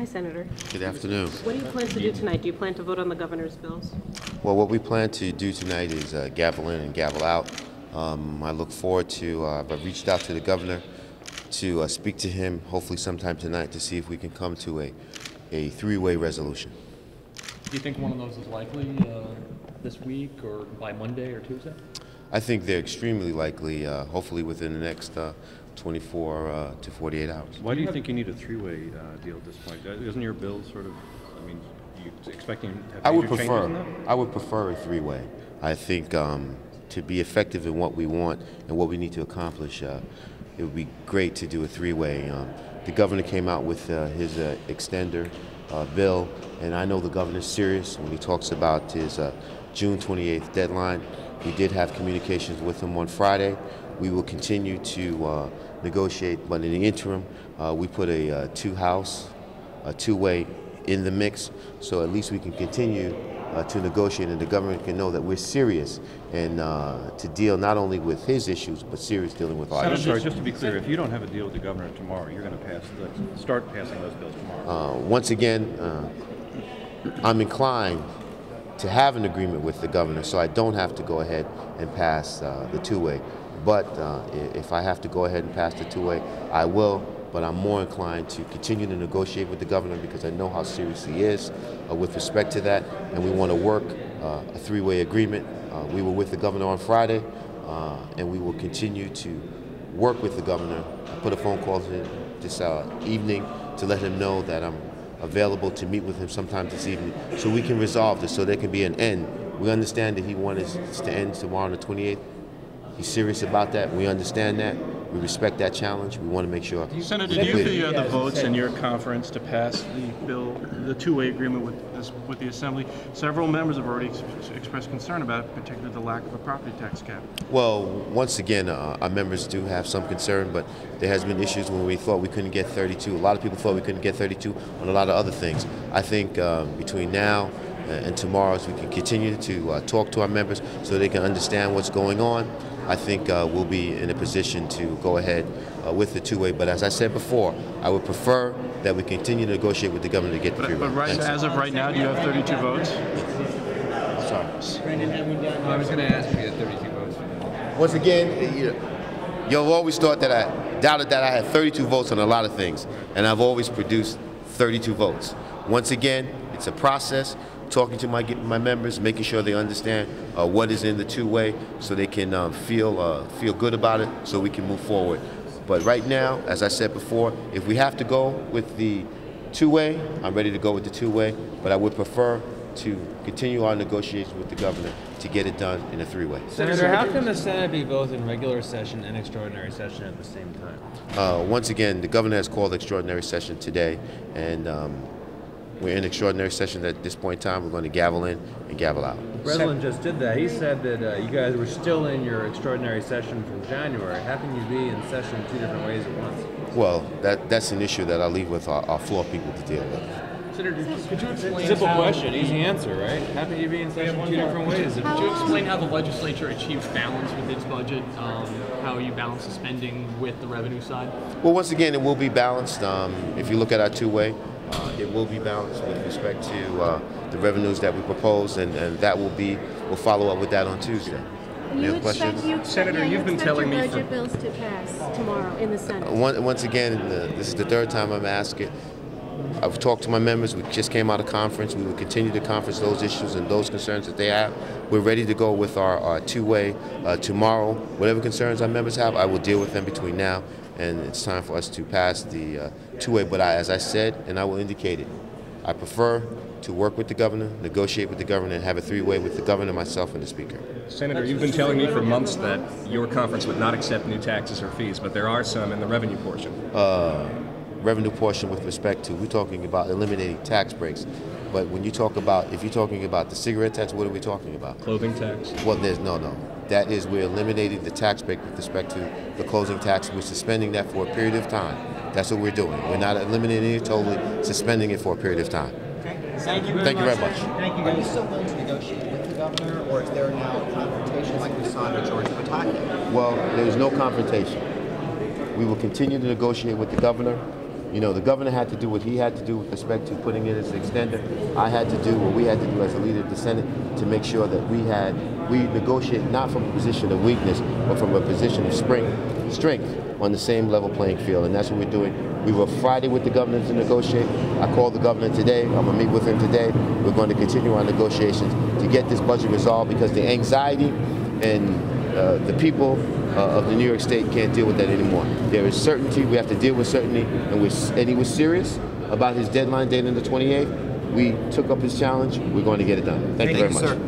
Hi, Senator. Good afternoon. What do you plan to do tonight? Do you plan to vote on the governor's bills? Well, what we plan to do tonight is gavel in and gavel out. I look forward to, I've reached out to the governor to speak to him hopefully sometime tonight to see if we can come to a three-way resolution. Do you think one of those is likely this week or by Monday or Tuesday? I think they're extremely likely, hopefully within the next 24 to 48 hours. Why do you think you need a three-way deal at this point? Isn't your bill sort of, I mean, you expecting to have major changes in that? I would prefer a three-way. I think to be effective in what we want and what we need to accomplish, it would be great to do a three-way. The governor came out with his extender bill, and I know the governor's serious when he talks about his June 28th deadline. We did have communications with him on Friday. We will continue to negotiate, but in the interim, we put a two-way in the mix, so at least we can continue to negotiate, and the government can know that we're serious and to deal not only with his issues, but serious dealing with our issues. Sorry, just to be clear, if you don't have a deal with the governor tomorrow, you're going to start passing those bills tomorrow. Once again, I'm inclined to have an agreement with the governor, so I don't have to go ahead and pass the two-way. But if I have to go ahead and pass the two-way, I will. But I'm more inclined to continue to negotiate with the governor because I know how serious he is with respect to that, and we want to work a three-way agreement. We were with the governor on Friday, and we will continue to work with the governor. I put a phone call to this evening to let him know that I'm available to meet with him sometime this evening so we can resolve this, so there can be an end. We understand that he wants this to end tomorrow on the 28th. He's serious about that. We understand that. We respect that challenge. We want to make sure. Senator, do you have the votes in your conference to pass the bill, the two-way agreement with the Assembly? Several members have already expressed concern about it, particularly the lack of a property tax cap. Well, once again, our members do have some concern, but there has been issues when we thought we couldn't get 32. A lot of people thought we couldn't get 32 on a lot of other things. I think between now and tomorrow, as we can continue to talk to our members so they can understand what's going on, I think we'll be in a position to go ahead with the two-way. But as I said before, I would prefer that we continue to negotiate with the governor to get the three-way. But as of right now, do you have 32 votes? Sorry. I was going to ask if you had 32 votes. Once again, you've always thought that I doubted that I had 32 votes on a lot of things, and I've always produced 32 votes. Once again, it's a process. Talking to my members, making sure they understand what is in the two-way, so they can feel good about it, so we can move forward. But right now, as I said before, if we have to go with the two-way, I'm ready to go with the two-way. But I would prefer to continue our negotiations with the governor to get it done in a three-way. Senator, how can the Senate be both in regular session and extraordinary session at the same time? Once again, the governor has called extraordinary session today, and we're in extraordinary session at this point in time. We're going to gavel in and gavel out. The president just did that. He said that you guys were still in your extraordinary session from January. How can you be in session two different ways at once? Well, that's an issue that I'll leave with our floor people to deal with. Senator, could you explain Simple question, easy answer, right? How can you be in session two different ways? Could you explain how the legislature achieves balance with its budget, how you balance the spending with the revenue side? Well, once again, it will be balanced. If you look at our two-way, it will be balanced with respect to the revenues that we propose, and that we'll follow up with that on Tuesday. Senator, you've been telling me budget bills to pass tomorrow in the Senate. Once again, this is the third time I'm asking. I've talked to my members. We just came out of conference. We will continue to conference those issues and those concerns that they have. We're ready to go with our two-way tomorrow. Whatever concerns our members have, I will deal with them between now and it's time for us to pass the two-way. But as I said, and I will indicate it, I prefer to work with the governor, negotiate with the governor, and have a three-way with the governor, myself, and the speaker. Senator, you've been telling me for months that your conference would not accept new taxes or fees, but there are some in the revenue portion. Revenue portion with respect to, we're talking about eliminating tax breaks. But when you talk about, if you're talking about the cigarette tax, what are we talking about? Clothing tax? Well, there's no. That is, we're eliminating the tax break with respect to the closing tax. We're suspending that for a period of time. That's what we're doing. We're not eliminating it totally, suspending it for a period of time. Thank you very much. Thank you. Are you still willing to negotiate with the governor, or is there now a confrontation like we saw in Georgia Pataki? Well, there is no confrontation. We will continue to negotiate with the governor. You know, the governor had to do what he had to do with respect to putting it as an extender. I had to do what we had to do as a leader of the Senate to make sure that we negotiate not from a position of weakness, but from a position of strength on the same level playing field, and that's what we're doing. We were Friday with the governor to negotiate. I called the governor today. I'm gonna meet with him today. We're going to continue our negotiations to get this budget resolved, because the anxiety and the people of the New York State can't deal with that anymore. There is certainty. We have to deal with certainty, and he was serious about his deadline date on the 28th. We took up his challenge. We're going to get it done. Thank you very much. Sir.